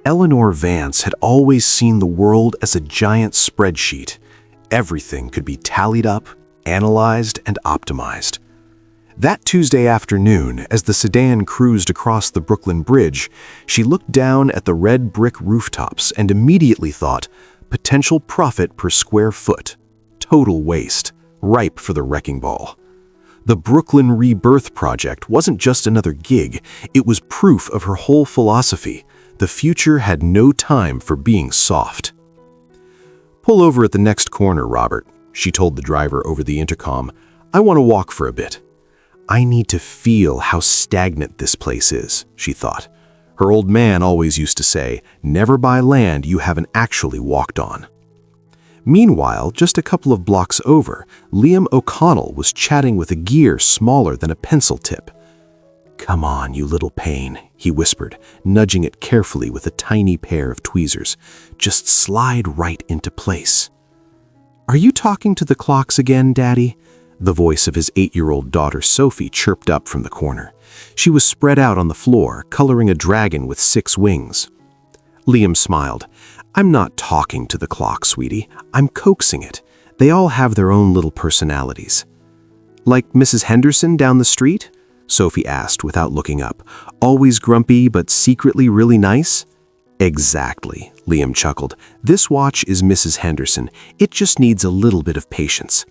Eleanor Vance had always seen the world as a giant spreadsheet. Everything could be tallied up, analyzed, and optimized. That Tuesday afternoon, as the sedan cruised across the Brooklyn Bridge, she looked down at the red brick rooftops and immediately thought, potential profit per square foot, total waste, ripe for the wrecking ball. The Brooklyn Rebirth Project wasn't just another gig, it was proof of her whole philosophy. The future had no time for being soft. "Pull over at the next corner, Robert," she told the driver over the intercom. "I want to walk for a bit." "I need to feel how stagnant this place is," she thought. Her old man always used to say, "Never buy land you haven't actually walked on." Meanwhile, just a couple of blocks over, Liam O'Connell was chatting with a gear smaller than a pencil tip. "Come on, you little pain," he whispered, nudging it carefully with a tiny pair of tweezers. "Just slide right into place." "Are you talking to the clocks again, Daddy?" The voice of his 8-year-old daughter Sophie chirped up from the corner. She was spread out on the floor, coloring a dragon with 6 wings. Liam smiled. "I'm not talking to the clock, sweetie. I'm coaxing it. They all have their own little personalities." "Like Mrs. Henderson down the street?" Sophie asked without looking up. "Always grumpy but secretly really nice?" "Exactly," Liam chuckled. "This watch is Mrs. Henderson. It just needs a little bit of patience."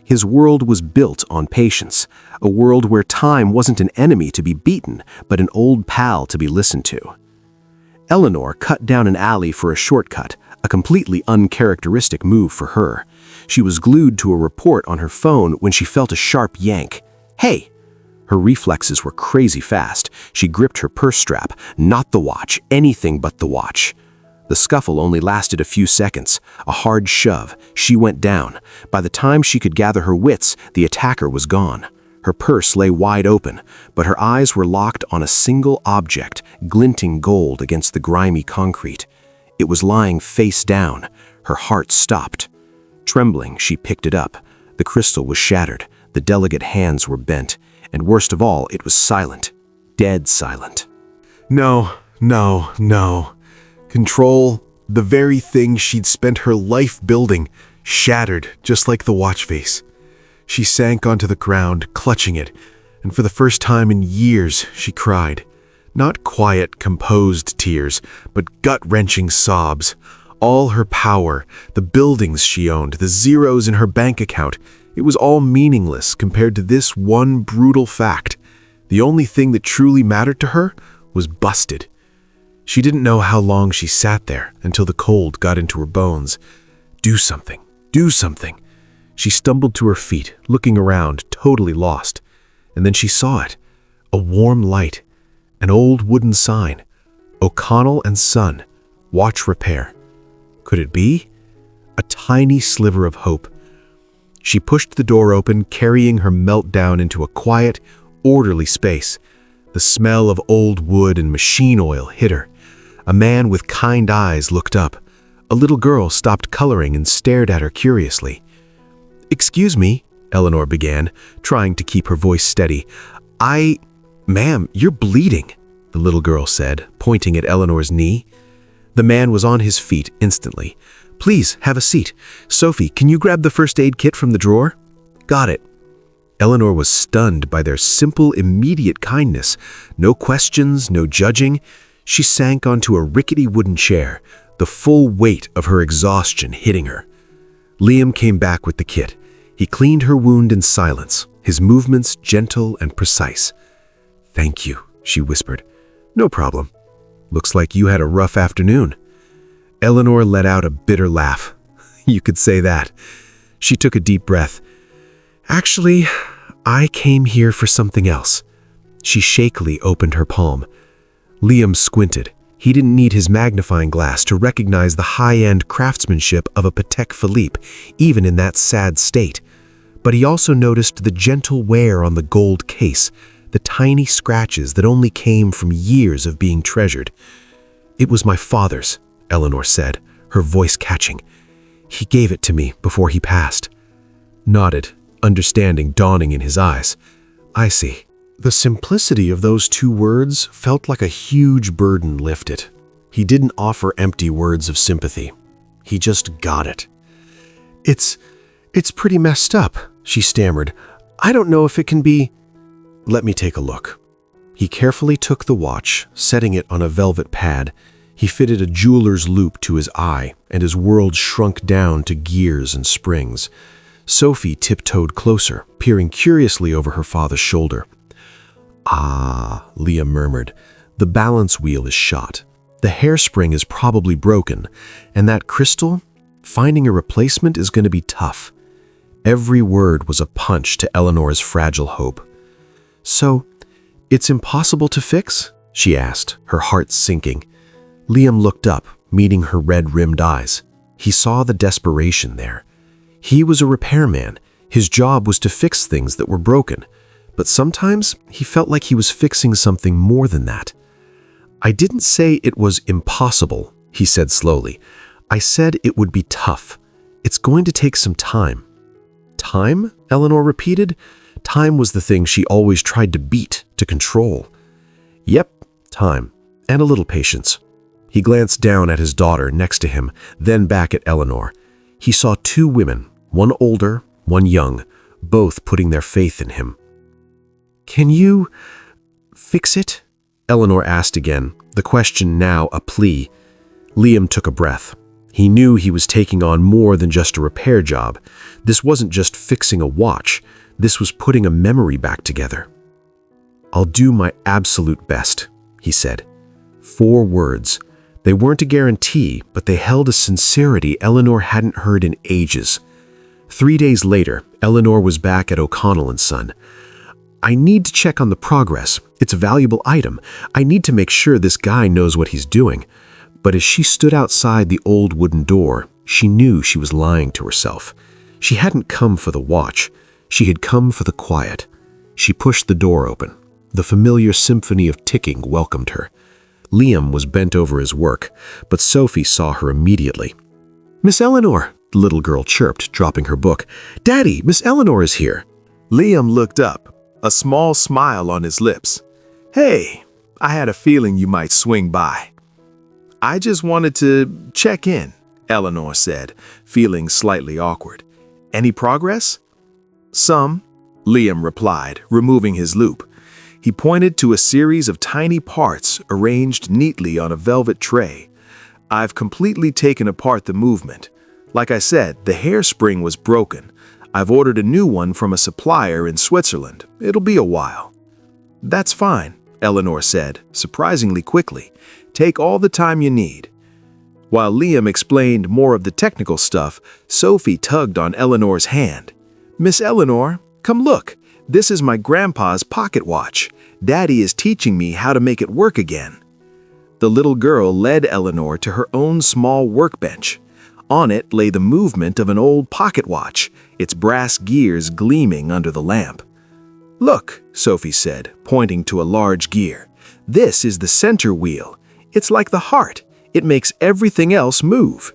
His world was built on patience, a world where time wasn't an enemy to be beaten, but an old pal to be listened to. Eleanor cut down an alley for a shortcut, a completely uncharacteristic move for her. She was glued to a report on her phone when she felt a sharp yank. "Hey!" Her reflexes were crazy fast. She gripped her purse strap, not the watch, anything but the watch. The scuffle only lasted a few seconds. A hard shove. She went down. By the time she could gather her wits, the attacker was gone. Her purse lay wide open, but her eyes were locked on a single object, glinting gold against the grimy concrete. It was lying face down. Her heart stopped. Trembling, she picked it up. The crystal was shattered. The delicate hands were bent. And worst of all, it was silent. Dead silent. No. Control, the very thing she'd spent her life building, shattered just like the watch face. She sank onto the ground, clutching it, and for the first time in years, she cried. Not quiet, composed tears, but gut-wrenching sobs. All her power, the buildings she owned, the zeros in her bank account, it was all meaningless compared to this one brutal fact. The only thing that truly mattered to her was busted. She didn't know how long she sat there until the cold got into her bones. Do something. She stumbled to her feet, looking around, totally lost. And then she saw it. A warm light. An old wooden sign. O'Connell and Son. Watch repair. Could it be? A tiny sliver of hope. She pushed the door open, carrying her meltdown into a quiet, orderly space. The smell of old wood and machine oil hit her. A man with kind eyes looked up. A little girl stopped coloring and stared at her curiously. "Excuse me," Eleanor began, trying to keep her voice steady. "Ma'am, you're bleeding," the little girl said, pointing at Eleanor's knee. The man was on his feet instantly. "Please, have a seat. Sophie, can you grab the first aid kit from the drawer?" "Got it." Eleanor was stunned by their simple, immediate kindness. No questions, no judging. She sank onto a rickety wooden chair, the full weight of her exhaustion hitting her. Liam came back with the kit. He cleaned her wound in silence, his movements gentle and precise. "Thank you," she whispered. "No problem. Looks like you had a rough afternoon." Eleanor let out a bitter laugh. You could say that. She took a deep breath. "Actually, I came here for something else." She shakily opened her palm. Liam squinted. He didn't need his magnifying glass to recognize the high-end craftsmanship of a Patek Philippe, even in that sad state. But he also noticed the gentle wear on the gold case, the tiny scratches that only came from years of being treasured. "It was my father's," Eleanor said, her voice catching. "He gave it to me before he passed." Nodded, understanding dawning in his eyes. "I see." The simplicity of those 2 words felt like a huge burden lifted. He didn't offer empty words of sympathy. He just got it. It's pretty messed up, she stammered. I don't know if it can be... Let me take a look. He carefully took the watch, setting it on a velvet pad. He fitted a jeweler's loop to his eye, and his world shrunk down to gears and springs. Sophie tiptoed closer, peering curiously over her father's shoulder. Ah, Liam murmured. The balance wheel is shot. The hairspring is probably broken, and that crystal, finding a replacement is going to be tough. Every word was a punch to Eleanor's fragile hope. So, it's impossible to fix? She asked, her heart sinking. Liam looked up, meeting her red-rimmed eyes. He saw the desperation there. He was a repairman. His job was to fix things that were broken. But sometimes he felt like he was fixing something more than that. I didn't say it was impossible, he said slowly. I said it would be tough. It's going to take some time. Time? Eleanor repeated. Time was the thing she always tried to beat, to control. Yep, time. And a little patience. He glanced down at his daughter next to him, then back at Eleanor. He saw two women, one older, one young, both putting their faith in him. Can you fix it? Eleanor asked again, the question now a plea. Liam took a breath. He knew he was taking on more than just a repair job. This wasn't just fixing a watch. This was putting a memory back together. I'll do my absolute best, he said. 4 words. They weren't a guarantee, but they held a sincerity Eleanor hadn't heard in ages. 3 days later, Eleanor was back at O'Connell & Son. I need to check on the progress. It's a valuable item. I need to make sure this guy knows what he's doing. But as she stood outside the old wooden door, she knew she was lying to herself. She hadn't come for the watch. She had come for the quiet. She pushed the door open. The familiar symphony of ticking welcomed her. Liam was bent over his work, but Sophie saw her immediately. Miss Eleanor, the little girl chirped, dropping her book. Daddy, Miss Eleanor is here. Liam looked up, a small smile on his lips. Hey, I had a feeling you might swing by. I just wanted to check in, Eleanor said, feeling slightly awkward. Any progress? Some, Liam replied, removing his loop. He pointed to a series of tiny parts arranged neatly on a velvet tray. I've completely taken apart the movement. Like I said, the hairspring was broken. I've ordered a new one from a supplier in Switzerland. It'll be a while. That's fine, Eleanor said, surprisingly quickly. Take all the time you need. While Liam explained more of the technical stuff, Sophie tugged on Eleanor's hand. Miss Eleanor, come look. This is my grandpa's pocket watch. Daddy is teaching me how to make it work again. The little girl led Eleanor to her own small workbench. On it lay the movement of an old pocket watch, its brass gears gleaming under the lamp. Look, Sophie said, pointing to a large gear. This is the center wheel. It's like the heart. It makes everything else move.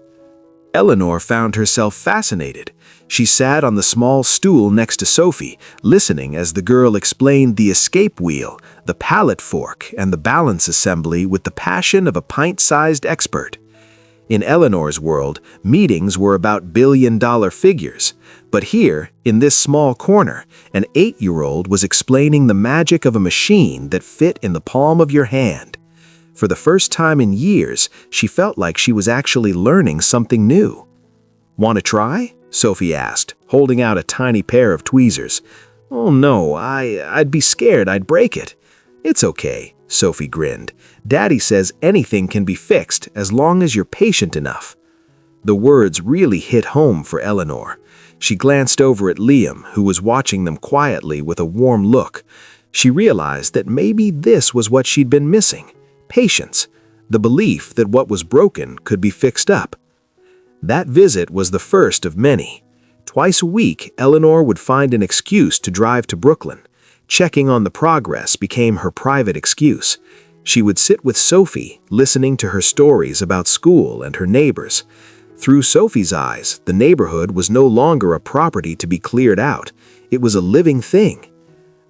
Eleanor found herself fascinated. She sat on the small stool next to Sophie, listening as the girl explained the escape wheel, the pallet fork, and the balance assembly with the passion of a pint-sized expert. In Eleanor's world, meetings were about billion-dollar figures. But here, in this small corner, an 8-year-old was explaining the magic of a machine that fit in the palm of your hand. For the first time in years, she felt like she was actually learning something new. Want to try? Sophie asked, holding out a tiny pair of tweezers. Oh no, I'd be scared I'd break it. It's okay, Sophie grinned. Daddy says anything can be fixed as long as you're patient enough. The words really hit home for Eleanor. She glanced over at Liam, who was watching them quietly with a warm look. She realized that maybe this was what she'd been missing. Patience, the belief that what was broken could be fixed up. That visit was the first of many. Twice a week, Eleanor would find an excuse to drive to Brooklyn. Checking on the progress became her private excuse. She would sit with Sophie, listening to her stories about school and her neighbors. Through Sophie's eyes, the neighborhood was no longer a property to be cleared out. It was a living thing.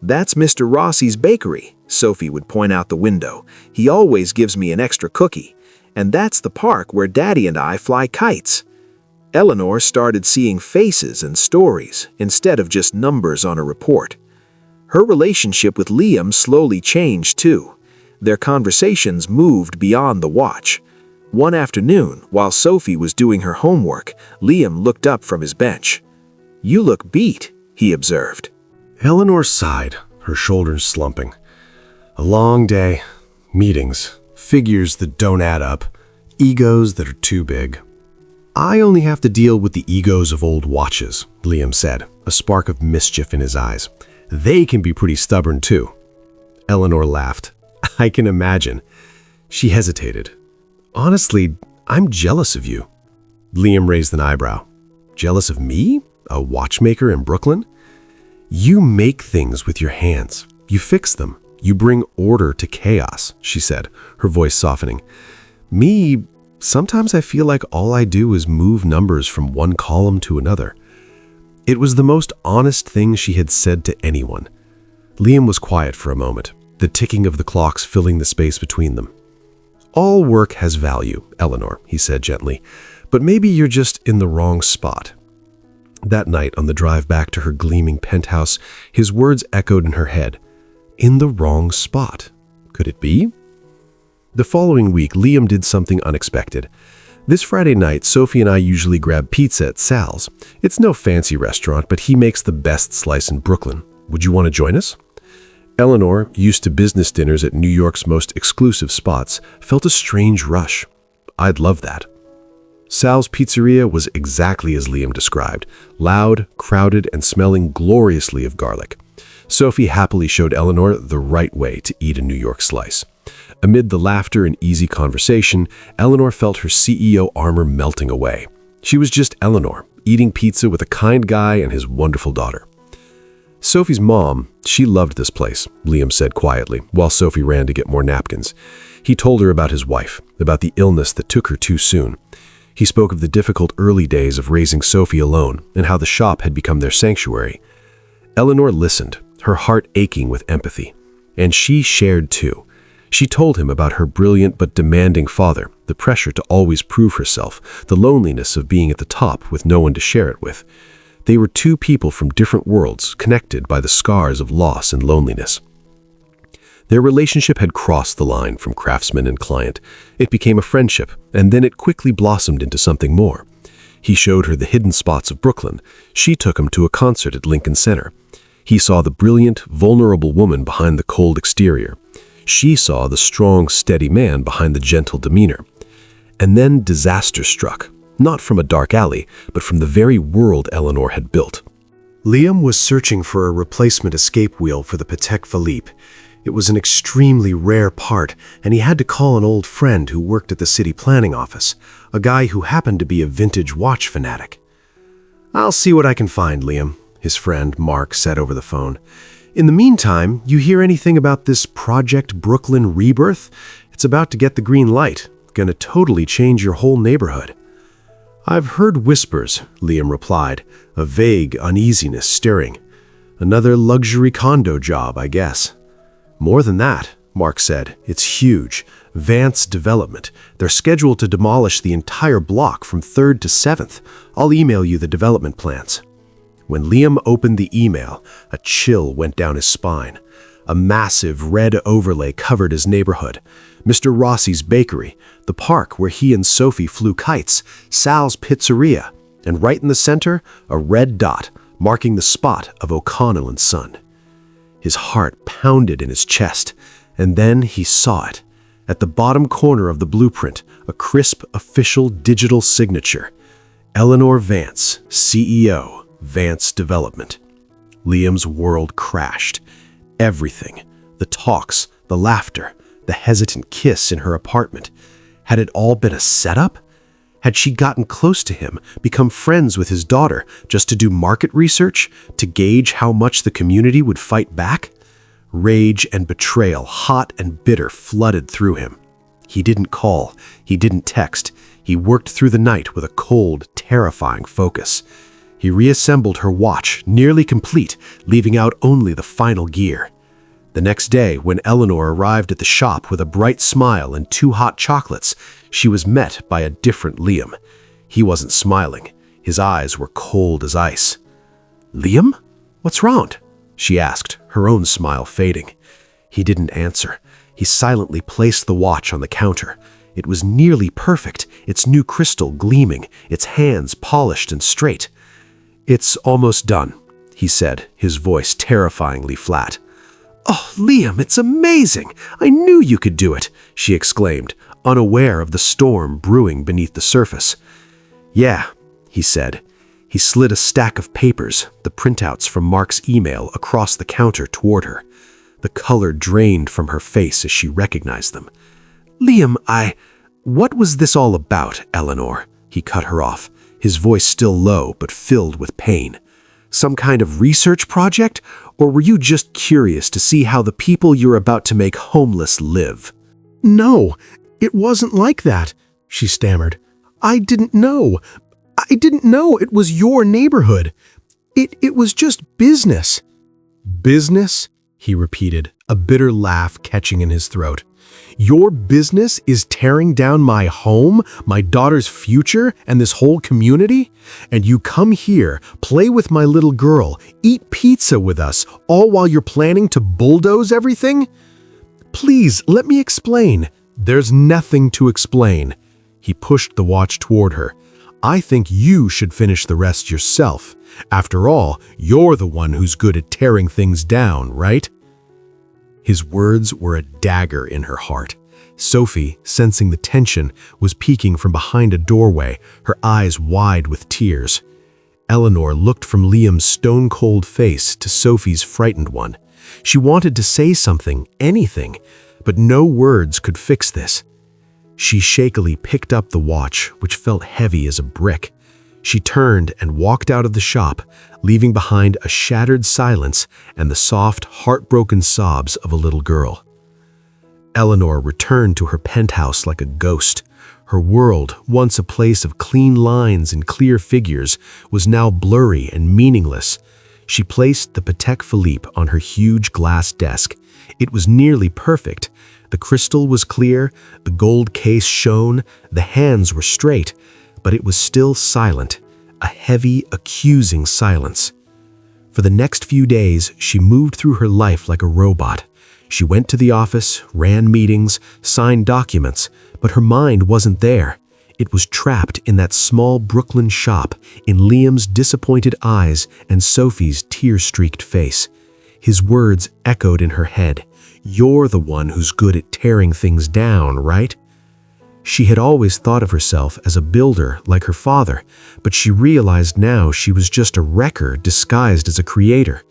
That's Mr. Rossi's bakery, Sophie would point out the window. He always gives me an extra cookie. and that's the park where Daddy and I fly kites." Eleanor started seeing faces and stories instead of just numbers on a report. Her relationship with Liam slowly changed too. Their conversations moved beyond the watch. One afternoon, while Sophie was doing her homework, Liam looked up from his bench. "You look beat," he observed. Eleanor sighed, her shoulders slumping. A long day, meetings, figures that don't add up, egos that are too big. "I only have to deal with the egos of old watches," Liam said, a spark of mischief in his eyes. "They can be pretty stubborn too." Eleanor laughed. "I can imagine." She hesitated. "Honestly, I'm jealous of you." Liam raised an eyebrow. "Jealous of me? A watchmaker in Brooklyn?" "You make things with your hands. You fix them. You bring order to chaos," she said, her voice softening. "Me, sometimes I feel like all I do is move numbers from one column to another." It was the most honest thing she had said to anyone. Liam was quiet for a moment, the ticking of the clocks filling the space between them. "All work has value, Eleanor," he said gently, "but maybe you're just in the wrong spot." That night, on the drive back to her gleaming penthouse, his words echoed in her head. In the wrong spot. Could it be? The following week, Liam did something unexpected. "This Friday night, Sophie and I usually grab pizza at Sal's. It's no fancy restaurant, but he makes the best slice in Brooklyn. Would you want to join us?" Eleanor, used to business dinners at New York's most exclusive spots, felt a strange rush. "I'd love that." Sal's Pizzeria was exactly as Liam described, loud, crowded, and smelling gloriously of garlic. Sophie happily showed Eleanor the right way to eat a New York slice. Amid the laughter and easy conversation, Eleanor felt her CEO armor melting away. She was just Eleanor, eating pizza with a kind guy and his wonderful daughter. Sophie's mom, she loved this place, Liam said quietly, while Sophie ran to get more napkins. He told her about his wife, about the illness that took her too soon. He spoke of the difficult early days of raising Sophie alone and how the shop had become their sanctuary. Eleanor listened, her heart aching with empathy. And she shared too. She told him about her brilliant but demanding father, the pressure to always prove herself, the loneliness of being at the top with no one to share it with. They were two people from different worlds, connected by the scars of loss and loneliness. Their relationship had crossed the line from craftsman and client. It became a friendship, and then it quickly blossomed into something more. He showed her the hidden spots of Brooklyn. She took him to a concert at Lincoln Center. He saw the brilliant, vulnerable woman behind the cold exterior. She saw the strong, steady man behind the gentle demeanor. And then disaster struck, not from a dark alley, but from the very world Eleanor had built. Liam was searching for a replacement escape wheel for the Patek Philippe. It was an extremely rare part, and he had to call an old friend who worked at the city planning office, a guy who happened to be a vintage watch fanatic. "I'll see what I can find, Liam," his friend Mark said over the phone. "In the meantime, you hear anything about this Project Brooklyn Rebirth? It's about to get the green light. Gonna totally change your whole neighborhood." "I've heard whispers," Liam replied, a vague uneasiness stirring. "Another luxury condo job, I guess." "More than that," Mark said. "It's huge. Vance Development. They're scheduled to demolish the entire block from 3rd to 7th. I'll email you the development plans." When Liam opened the email, a chill went down his spine. A massive red overlay covered his neighborhood. Mr. Rossi's bakery, the park where he and Sophie flew kites, Sal's Pizzeria, and right in the center, a red dot marking the spot of O'Connell and Son. His heart pounded in his chest, and then he saw it. At the bottom corner of the blueprint, a crisp official digital signature. Eleanor Vance, CEO, Vance Development. Liam's world crashed. Everything, the talks, the laughter, the hesitant kiss in her apartment. Had it all been a setup? Had she gotten close to him, become friends with his daughter, just to do market research, to gauge how much the community would fight back? Rage and betrayal, hot and bitter, flooded through him. He didn't call, he didn't text. He worked through the night with a cold, terrifying focus. He reassembled her watch, nearly complete, leaving out only the final gear. The next day, when Eleanor arrived at the shop with a bright smile and 2 hot chocolates, she was met by a different Liam. He wasn't smiling. His eyes were cold as ice. "Liam? What's wrong?" she asked, her own smile fading. He didn't answer. He silently placed the watch on the counter. It was nearly perfect, its new crystal gleaming, its hands polished and straight. "It's almost done," he said, his voice terrifyingly flat. "Oh, Liam, it's amazing! I knew you could do it!" she exclaimed, unaware of the storm brewing beneath the surface. "Yeah," he said. He slid a stack of papers, the printouts from Mark's email, across the counter toward her. The color drained from her face as she recognized them. "Liam, What was this all about, Eleanor?" He cut her off, his voice still low but filled with pain. "Some kind of research project? Or were you just curious to see how the people you're about to make homeless live?" "No, it wasn't like that," she stammered. I didn't know it was your neighborhood. It was just business." "Business?" he repeated, a bitter laugh catching in his throat. "Your business is tearing down my home, my daughter's future, and this whole community? And you come here, play with my little girl, eat pizza with us, all while you're planning to bulldoze everything? Please, let me explain." "There's nothing to explain." He pushed the watch toward her. "I think you should finish the rest yourself. After all, you're the one who's good at tearing things down, right?" His words were a dagger in her heart. Sophie, sensing the tension, was peeking from behind a doorway, her eyes wide with tears. Eleanor looked from Liam's stone-cold face to Sophie's frightened one. She wanted to say something, anything, but no words could fix this. She shakily picked up the watch, which felt heavy as a brick. She turned and walked out of the shop, leaving behind a shattered silence and the soft, heartbroken sobs of a little girl. Eleanor returned to her penthouse like a ghost. Her world, once a place of clean lines and clear figures, was now blurry and meaningless. She placed the Patek Philippe on her huge glass desk. It was nearly perfect. The crystal was clear, the gold case shone, the hands were straight, but it was still silent, a heavy, accusing silence. For the next few days, she moved through her life like a robot. She went to the office, ran meetings, signed documents, but her mind wasn't there. It was trapped in that small Brooklyn shop, in Liam's disappointed eyes and Sophie's tear-streaked face. His words echoed in her head. "You're the one who's good at tearing things down, right?" She had always thought of herself as a builder like her father, but she realized now she was just a wrecker disguised as a creator.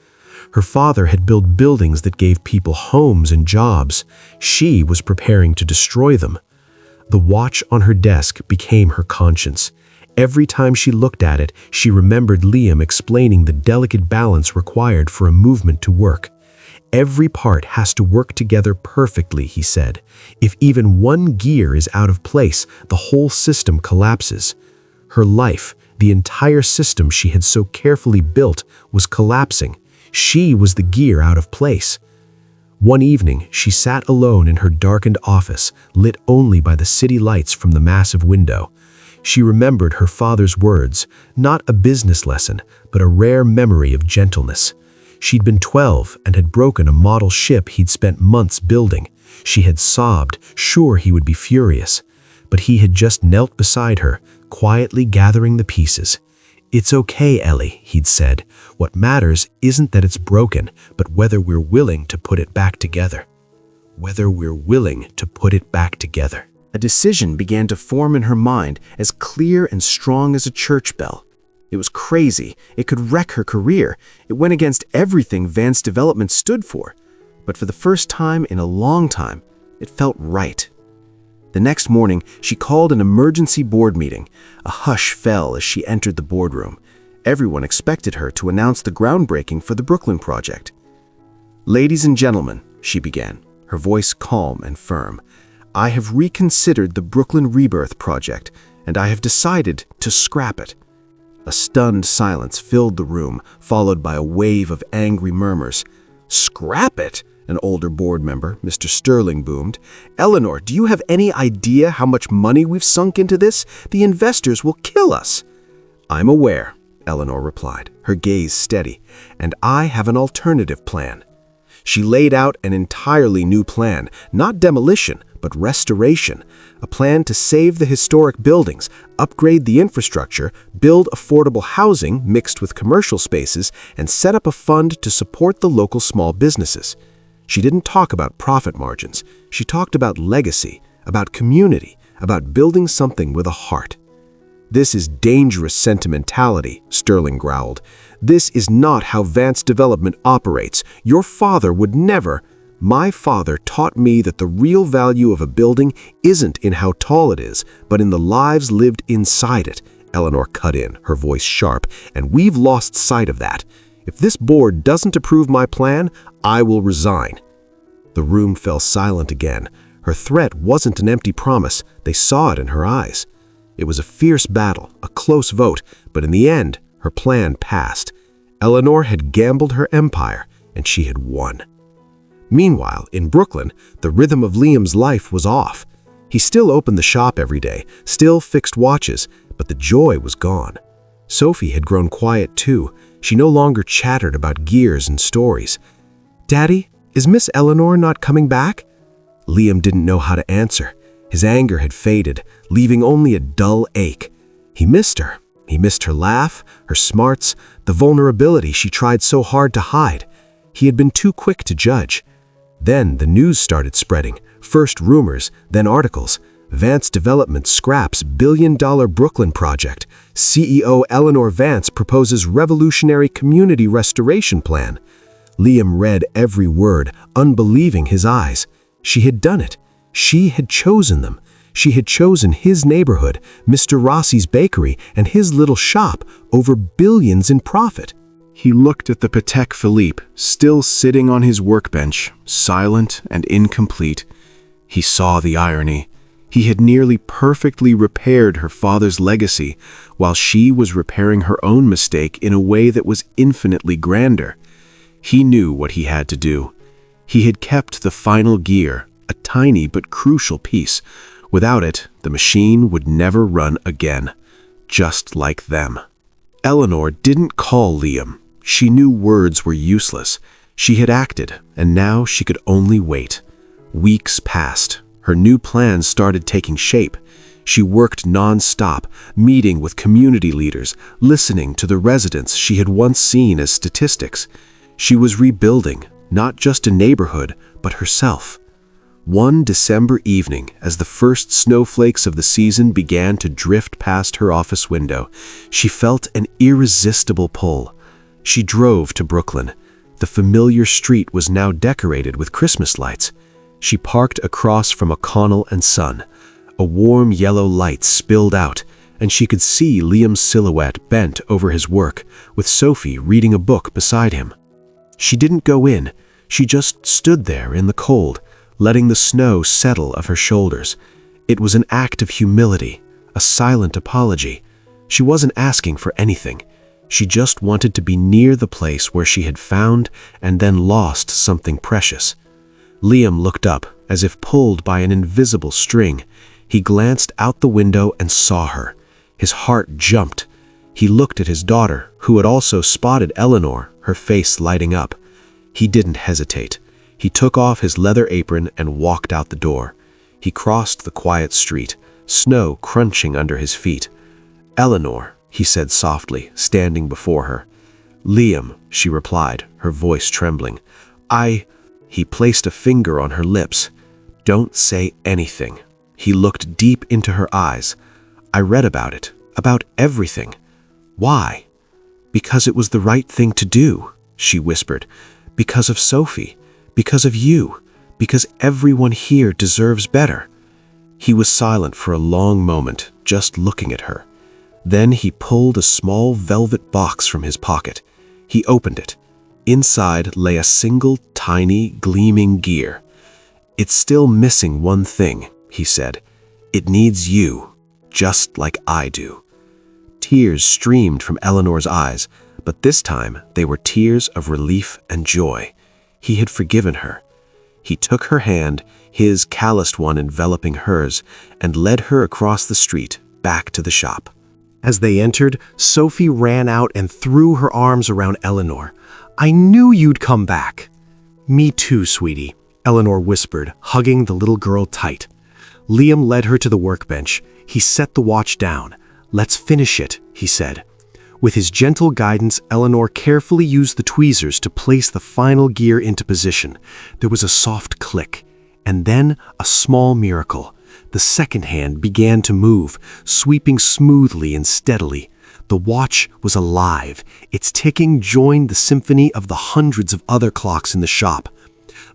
Her father had built buildings that gave people homes and jobs. She was preparing to destroy them. The watch on her desk became her conscience. Every time she looked at it, she remembered Liam explaining the delicate balance required for a movement to work. "Every part has to work together perfectly," he said. "If even one gear is out of place, the whole system collapses." Her life, the entire system she had so carefully built, was collapsing. She was the gear out of place. One evening, she sat alone in her darkened office, lit only by the city lights from the massive window. She remembered her father's words, not a business lesson, but a rare memory of gentleness. She'd been 12 and had broken a model ship he'd spent months building. She had sobbed, sure he would be furious. But he had just knelt beside her, quietly gathering the pieces. "It's okay, Ellie," he'd said. "What matters isn't that it's broken, but whether we're willing to put it back together. Whether we're willing to put it back together." A decision began to form in her mind, as clear and strong as a church bell. It was crazy. It could wreck her career. It went against everything Vance Development stood for. But for the first time in a long time, it felt right. The next morning, she called an emergency board meeting. A hush fell as she entered the boardroom. Everyone expected her to announce the groundbreaking for the Brooklyn project. "Ladies and gentlemen," she began, her voice calm and firm, "I have reconsidered the Brooklyn Rebirth project, and I have decided to scrap it." A stunned silence filled the room, followed by a wave of angry murmurs. "Scrap it? An older board member, Mr. Sterling, boomed. "Eleanor, do you have any idea how much money we've sunk into this? The investors will kill us." "I'm aware," Eleanor replied, her gaze steady, "and I have an alternative plan." She laid out an entirely new plan, not demolition, but restoration, a plan to save the historic buildings, upgrade the infrastructure, build affordable housing mixed with commercial spaces, and set up a fund to support the local small businesses. She didn't talk about profit margins. She talked about legacy, about community, about building something with a heart. "This is dangerous sentimentality," Sterling growled. "This is not how Vance Development operates. Your father would never—" "My father taught me that the real value of a building isn't in how tall it is, but in the lives lived inside it," Eleanor cut in, her voice sharp, "and we've lost sight of that. If this board doesn't approve my plan, I will resign." The room fell silent again. Her threat wasn't an empty promise. They saw it in her eyes. It was a fierce battle, a close vote, but in the end, her plan passed. Eleanor had gambled her empire, and she had won. Meanwhile, in Brooklyn, the rhythm of Liam's life was off. He still opened the shop every day, still fixed watches, but the joy was gone. Sophie had grown quiet too. She no longer chattered about gears and stories. "Daddy, is Miss Eleanor not coming back?" Liam didn't know how to answer. His anger had faded, leaving only a dull ache. He missed her. He missed her laugh, her smarts, the vulnerability she tried so hard to hide. He had been too quick to judge. Then the news started spreading. First rumors, then articles. Vance Development scraps billion-dollar Brooklyn project. CEO Eleanor Vance proposes revolutionary community restoration plan. Liam read every word, unbelieving his eyes. She had done it. She had chosen them. She had chosen his neighborhood, Mr. Rossi's bakery, and his little shop over billions in profit. He looked at the Patek Philippe, still sitting on his workbench, silent and incomplete. He saw the irony. He had nearly perfectly repaired her father's legacy, while she was repairing her own mistake in a way that was infinitely grander. He knew what he had to do. He had kept the final gear, a tiny but crucial piece. Without it, the machine would never run again, just like them. Eleanor didn't call Liam. She knew words were useless. She had acted, and now she could only wait. Weeks passed. Her new plans started taking shape. She worked non-stop, meeting with community leaders, listening to the residents she had once seen as statistics. She was rebuilding, not just a neighborhood, but herself. One December evening, as the first snowflakes of the season began to drift past her office window, she felt an irresistible pull. She drove to Brooklyn. The familiar street was now decorated with Christmas lights. She parked across from O'Connell and Son. A warm yellow light spilled out, and she could see Liam's silhouette bent over his work, with Sophie reading a book beside him. She didn't go in. She just stood there in the cold, letting the snow settle of her shoulders. It was an act of humility, a silent apology. She wasn't asking for anything. She just wanted to be near the place where she had found and then lost something precious. Liam looked up, as if pulled by an invisible string. He glanced out the window and saw her. His heart jumped. He looked at his daughter, who had also spotted Eleanor, her face lighting up. He didn't hesitate. He took off his leather apron and walked out the door. He crossed the quiet street, snow crunching under his feet. "Eleanor," he said softly, standing before her. "Liam," she replied, her voice trembling. He placed a finger on her lips. "Don't say anything." He looked deep into her eyes. "I read about it, about everything." "Why?" "Because it was the right thing to do," she whispered. "Because of Sophie. Because of you. Because everyone here deserves better." He was silent for a long moment, just looking at her. Then he pulled a small velvet box from his pocket. He opened it. Inside lay a single, tiny, gleaming gear. "It's still missing one thing," he said. "It needs you, just like I do." Tears streamed from Eleanor's eyes, but this time they were tears of relief and joy. He had forgiven her. He took her hand, his calloused one enveloping hers, and led her across the street, back to the shop. As they entered, Sophie ran out and threw her arms around Eleanor. "I knew you'd come back." "Me too, sweetie," Eleanor whispered, hugging the little girl tight. Liam led her to the workbench. He set the watch down. "Let's finish it," he said. With his gentle guidance, Eleanor carefully used the tweezers to place the final gear into position. There was a soft click, and then a small miracle. The second hand began to move, sweeping smoothly and steadily. The watch was alive. Its ticking joined the symphony of the hundreds of other clocks in the shop.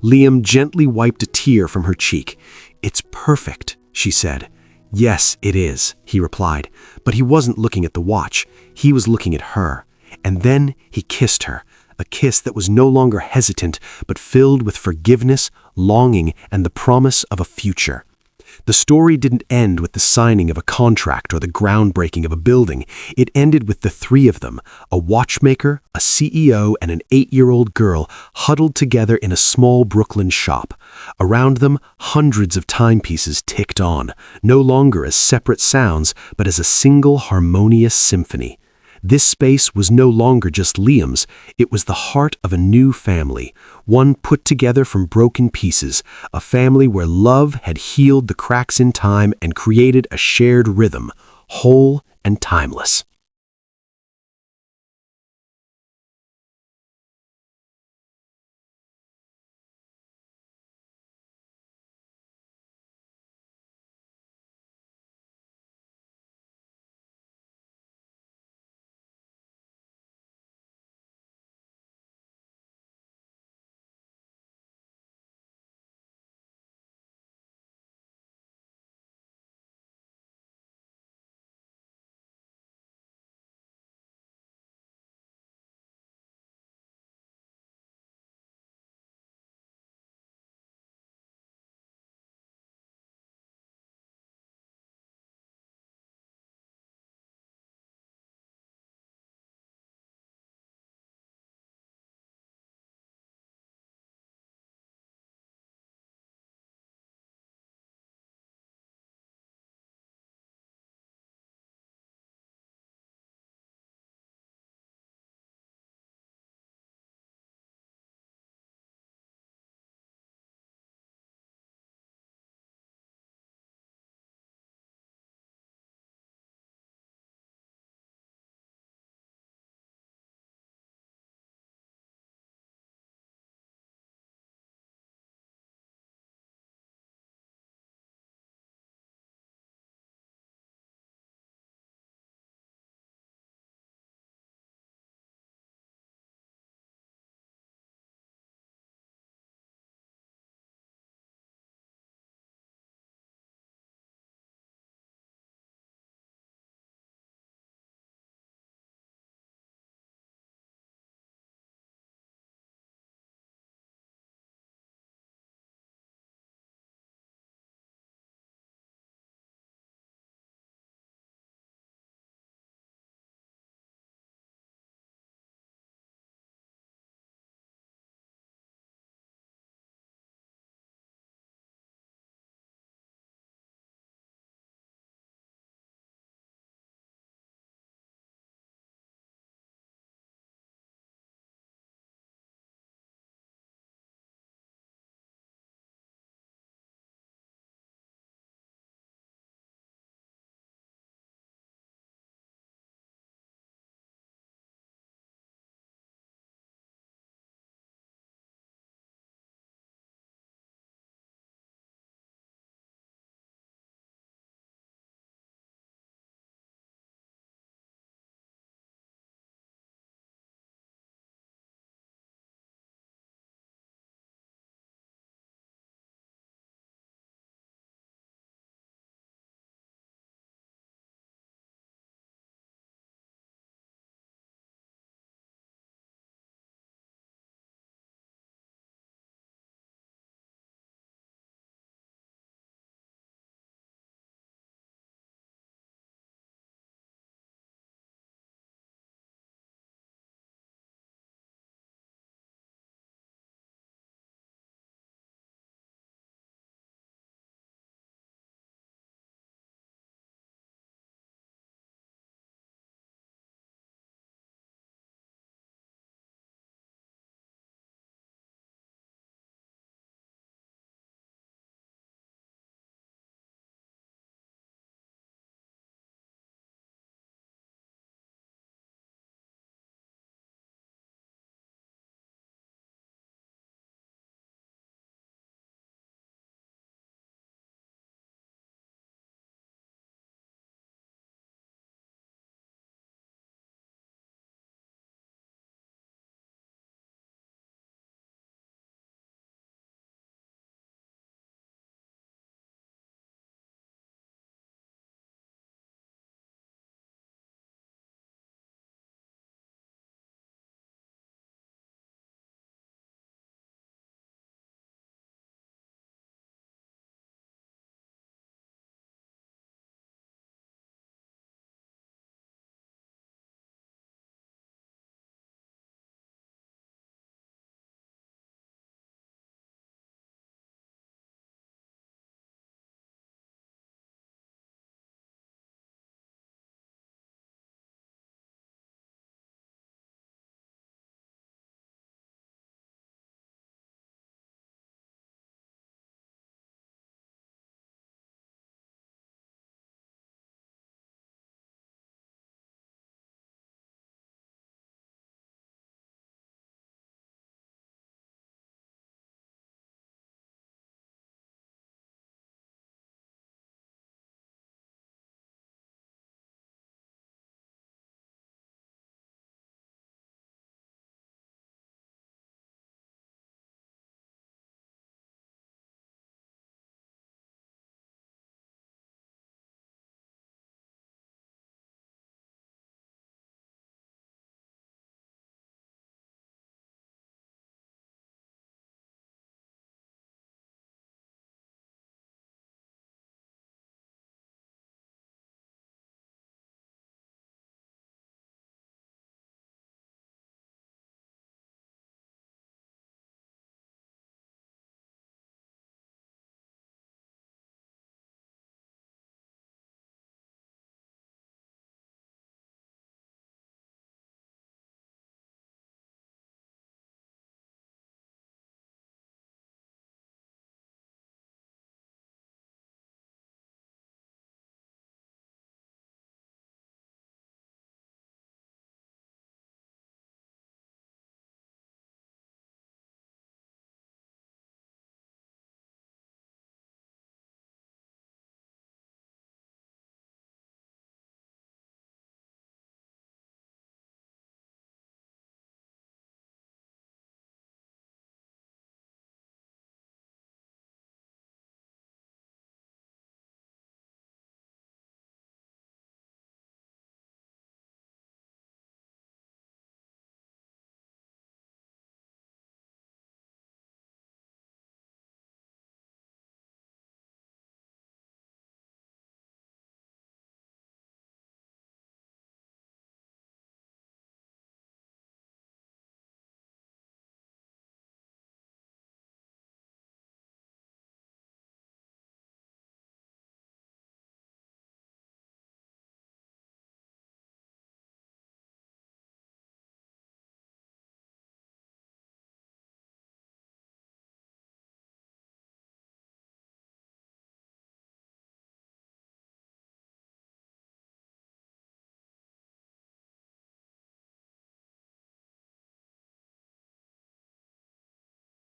Liam gently wiped a tear from her cheek. "It's perfect," she said. "Yes, it is," he replied, but he wasn't looking at the watch. He was looking at her. And then he kissed her, a kiss that was no longer hesitant, but filled with forgiveness, longing, and the promise of a future. The story didn't end with the signing of a contract or the groundbreaking of a building. It ended with the three of them, a watchmaker, a CEO, and an 8-year-old girl, huddled together in a small Brooklyn shop. Around them, hundreds of timepieces ticked on, no longer as separate sounds, but as a single harmonious symphony. This space was no longer just Liam's, it was the heart of a new family, one put together from broken pieces, a family where love had healed the cracks in time and created a shared rhythm, whole and timeless.